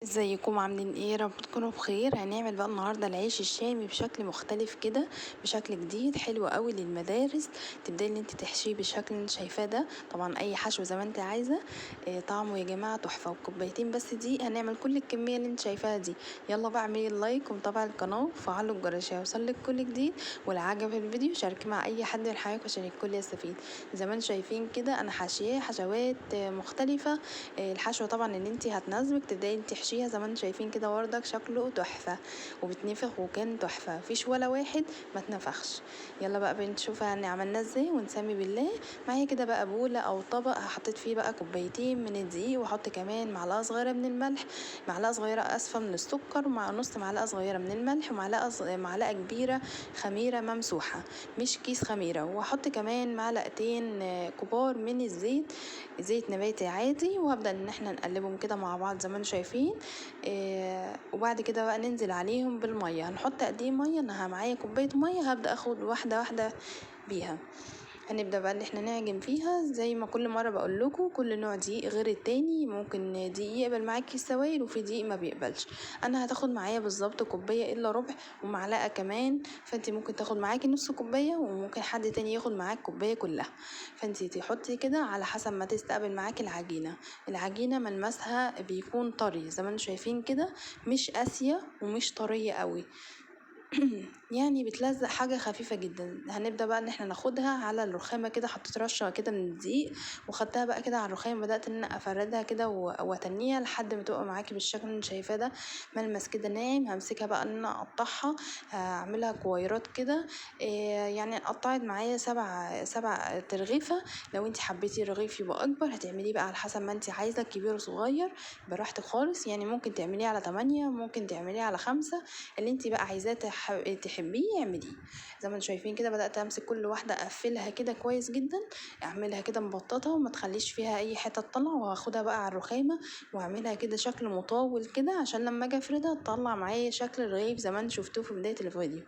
ازيكم عاملين ايه؟ يا رب تكونوا بخير. هنعمل بقى النهارده العيش الشامي بشكل مختلف كده، بشكل جديد حلو قوي للمدارس. تبداي ان انت تحشيه بالشكل اللي انت شايفاه ده، طبعا اي حشو زي ما انت عايزه. طعمه يا جماعه تحفه، وكوبايتين بس دي هنعمل كل الكميه اللي انت شايفاها دي. يلا بقى اعملي اللايك ومتابعي القناه وفعلوا الجرس عشان يوصلك كل جديد، ولو عجب الفيديو شاركيه مع اي حد من حبايبك عشان الكل يستفيد. زي ما انتم شايفين كده انا حاشياه حشوات مختلفه. الحشوه طبعا اللي انت هتناسبك تبداي انت تحشيها زي ما انتم شايفين كده وردك شكله تحفه وبتنفخ، وكان تحفه مفيش ولا واحد ما اتنفخش. يلا بقى بنشوف عملناه ازاي ونسمي بالله. معايا كده بقى بوله او طبق حطيت فيه بقى كوبايتين من الدقيق، واحط كمان معلقه صغيره من الملح، معلقه صغيره اسفه من السكر، مع نص معلقه صغيره من الملح، ومعلقه معلقه كبيره خميره ممسوحه مش كيس خميره، واحط كمان معلقتين كبار من الزيت، زيت نباتي عادي، وهبدأ ان احنا نقلبهم كده مع بعض زي ما انتم شايفين. وبعد كده بقى ننزل عليهم بالميه. هنحط قد ايه ميه؟ انا معايا كوبايه ميه، هبدأ اخد واحده واحده بيها. هنبدأ بقى ان احنا نعجن فيها زي ما كل مرة بقول لكم، كل نوع دقيق غير التاني. ممكن دقيق يقبل معاكي السوائل وفي دقيق ما بيقبلش. انا هتاخد معايا بالظبط كوباية الا ربع ومعلقة كمان، فانت ممكن تاخد معاكي نص كوباية، وممكن حد تاني ياخد معاك كوباية كلها. فانت تحطي كده على حسب ما تستقبل معاكي العجينة. العجينة ملمسها بيكون طري زي ما انتم شايفين كده، مش قاسية ومش طرية قوي يعني بتلزق حاجة خفيفة جدا. هنبدأ بقى ان احنا ناخدها على الرخامة كده، حطيت رشة كده من الدقيق وخدتها بقى كده على الرخامة، بدأت ان انا افردها كده واتنيها لحد ما تبقى معاكي بالشكل اللي انت شايفاه ده، ملمس كده ناعم. همسكها بقى ان انا اقطعها، هعملها كويرات كده. يعني قطعت معايا سبع ترغيفة. لو انت حبيتي الرغيف يبقى اكبر هتعمليه بقى على حسب ما انت عايزة، كبير وصغير براحتك خالص. يعني ممكن تعمليه على 8، ممكن تعمليه على 5، اللي انت بقى عايزاه تحبيه اعمليه. زي ما انتم شايفين كده بدأت امسك كل واحدة اقفلها كده كويس جدا، اعملها كده مبططة وما تخليش فيها اي حتة تطلع، وهاخدها بقى على الرخامة واعملها كده شكل مطول كده عشان لما اجي افردها تطلع معايا شكل الرغيف زي ما انتم شفتوه في بداية الفيديو.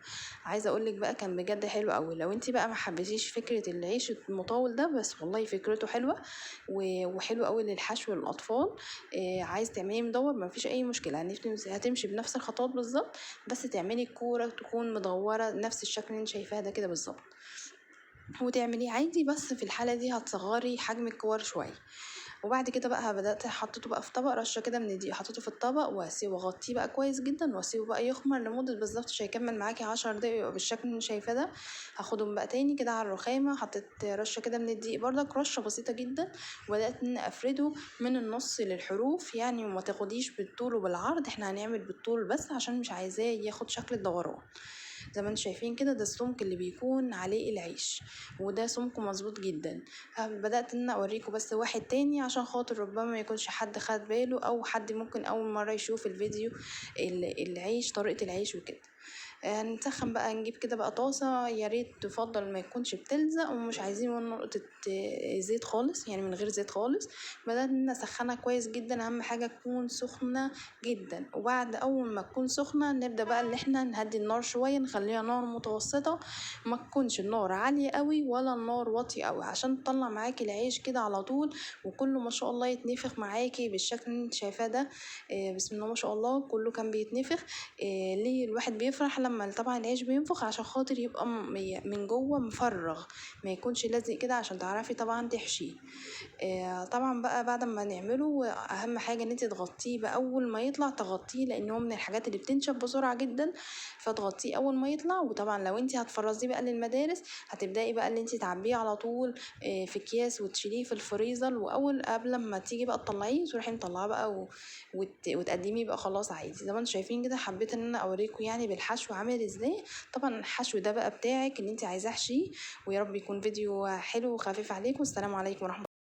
عايزة اقولك بقى كان بجد حلو قوي. لو انت بقى ما حبيتيش فكرة العيش المطول ده، بس والله فكرته حلوة وحلو قوي للحشو للاطفال. عايز تعمليه مدور ما فيش اي مشكلة، هتمشي بنفس الخطوات بالظبط، بس تعملي الكورة تكون مدورة نفس الشكل اللي انت شايفاه ده كده بالظبط، وتعمليه عادي. بس في الحالة دي هتصغري حجم الكور شوية. وبعد كده بقى بدأت حطيته بقى في طبق، رشة كده من الدقيق حطيته في الطبق واسيبه واغطيه بقى كويس جدا، واسيبه بقى يخمر لمدة بالظبط مش هيكمل معاكي 10 دقايق يبقى بالشكل اللي شايفاه ده. هاخدهم بقى تاني كده على الرخامة، حطيت رشة كده من الدقيق برضك، رشة بسيطة جدا، وبدأت ان افرده من النص للحروف يعني، وما تاخديش بالطول وبالعرض، احنا هنعمل بالطول بس عشان مش عايزاه ياخد شكل الدوران. زي ما انتم شايفين كده ده السمك اللي بيكون عليه العيش، وده سمكه مظبوط جدا. بدأت ان اوريكم بس واحد تاني عشان خاطر ربما ما يكونش حد خد باله، او حد ممكن اول مرة يشوف الفيديو العيش، طريقة العيش وكده. نسخن بقى، نجيب كده بقى طاسة، يا ريت تفضل ما يكونش بتلزق، ومش عايزين نقطة زيت خالص يعني من غير زيت خالص. بدأت ان اسخنها كويس جدا، اهم حاجة تكون سخنة جدا. وبعد اول ما تكون سخنة نبدأ بقى ان احنا نهدي النار شوية، نخليها نار متوسطة، ما تكونش النار عالية قوي ولا النار واطية قوي، عشان تطلع معاكي العيش كده على طول وكله ما شاء الله يتنفخ معاكي بالشكل اللي انت شايفاه ده. بسم الله ما شاء الله كله كان بيتنفخ. ليه الواحد بيفرح لما طبعا العيش بينفخ؟ عشان خاطر يبقى من جوه مفرغ، ما يكونش لازق كده عشان تعرفي طبعا تحشيه. طبعا بقى بعد ما نعمله اهم حاجه ان انت تغطيه باول ما يطلع، تغطيه لان هو من الحاجات اللي بتنشف بسرعه جدا، فتغطيه اول ما يطلع. وطبعا لو انت هتفرزيه بقى للمدارس هتبداي بقى ان انت تعبيه على طول في اكياس وتشيليه في الفريزر، واول قبل ما تيجي بقى تطلعيه تروحي مطلعاه بقى وتقدميه بقى خلاص عادي. زي ما انتم شايفين كده حبيت ان انا اوريكم يعني بالحشو عامل ازاي. طبعا الحشو ده بقى بتاعك اللي انت عايزاه احشيه. ويا رب يكون فيديو حلو وخفيف عليكم. السلام عليكم ورحمه